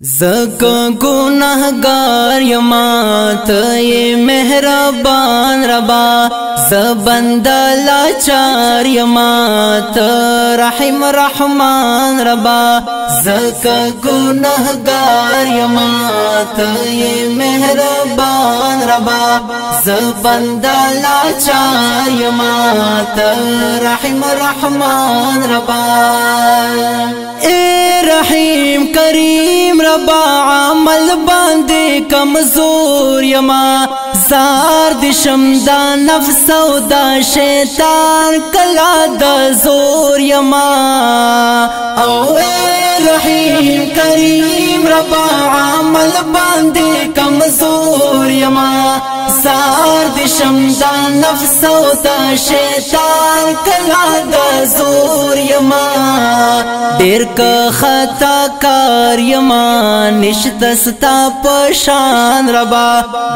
زکا گناہگار یما تے مہربان ربا زبندہ لاچار یما تے رحیم رحمان ربا زکا گناہگار یما تے مہربان ربا زبندہ لاچار یما تے رحیم رحمان ربا اے رحیم کریم ربا عمل باندے کمزور یما زار دشم دا نفس و دا شیطان کلا دا زور یما او اے رحیم کریم ربا عمل باندے کمزور یما زار دشم دا نفس و دا شیطان کلا دا زور یما دیر کا خطا کار یما نشتستا پشان ربا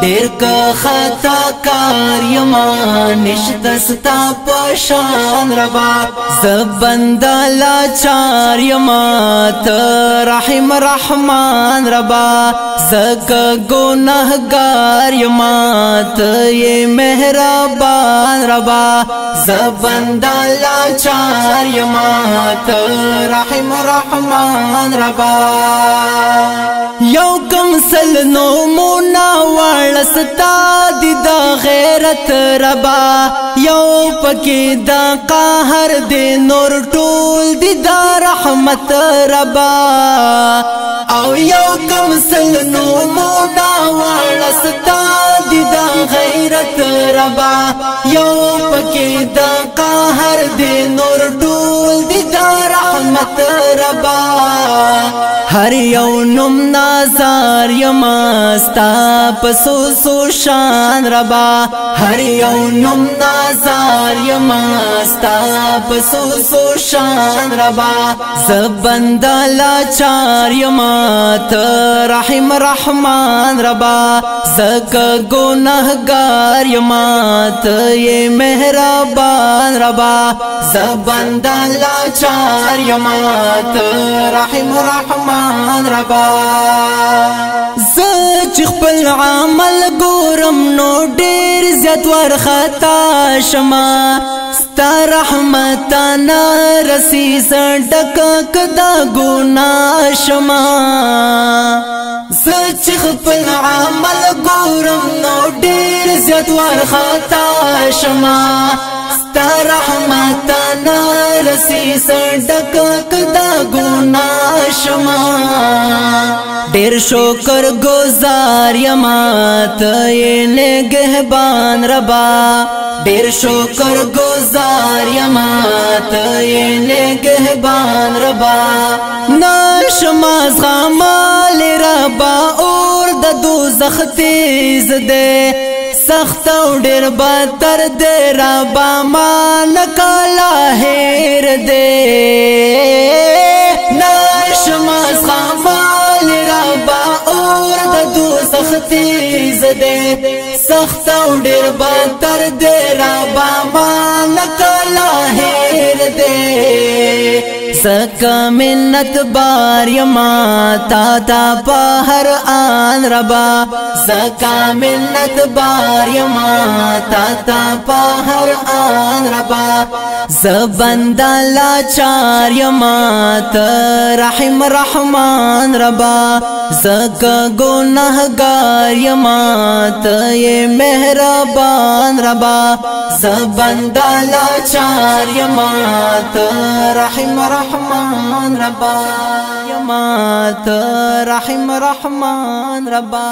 دیر کا خطا کار یما نشتستا پشان ربا زبندہ لاچار یما تا رحیم رحمان ربا زکا گناہگار یما تا یہ مہربان ربا زبندہ لاچار یما تا رحیم رحمان ربا یو کم سل نومونا وارستا دی دا غیرت ربا یو پکی دا قاہر دے نور ٹول دی دا رحمت ربا او یو کم سل نومونا وارستا دی دا غیرت ربا یو پکی دا قاہر دے نور ٹول دی دا رحمت ربا ہر یو نم نازار یما ستا پسو سو شان ربا ہر یو نم نازار یما ستا پسو سو شان ربا زبندہ لاچار یما تا رحیم رحمان ربا زکا گناہگار یما تا یہ مہربان ربا زبندہ لاچار یما تا رحیم رحمان ربا زچ خپل عمل ګورم نو ډیر زیات ورخطا شما ستا رحمت نا رسی سړک کدا ګنا شما زچ خپل عمل ګورم نو ډیر زیات ورخطا شما ستا رحمت نا رسی سړک کدا ګنا شما ډیر شکر گزار یما ته نگهبان ربا ډیر شکر گزار یما ته نگهبان ربا نشماز غمال ربا اور د دوزخ تیز دے سخت او ډیر بدتر دے ربا ما نکالا هیر دے نشماز غمال ربا اور د دوزخ تیز دے سخت او ډیر بدتر دے ربا ما نکالا هیر دے زکا منت بار یما تا تا پہر آن ربا زکا منت بار یما تا تا پہر آن ربا زبندہ لاچار یما تا رحیم رحمان ربا زکا گناہگار یما تا یہ مہربان ربا زبندہ لاچار یما تا رحیم رحمان ربا یما تا رحیم رحمان ربا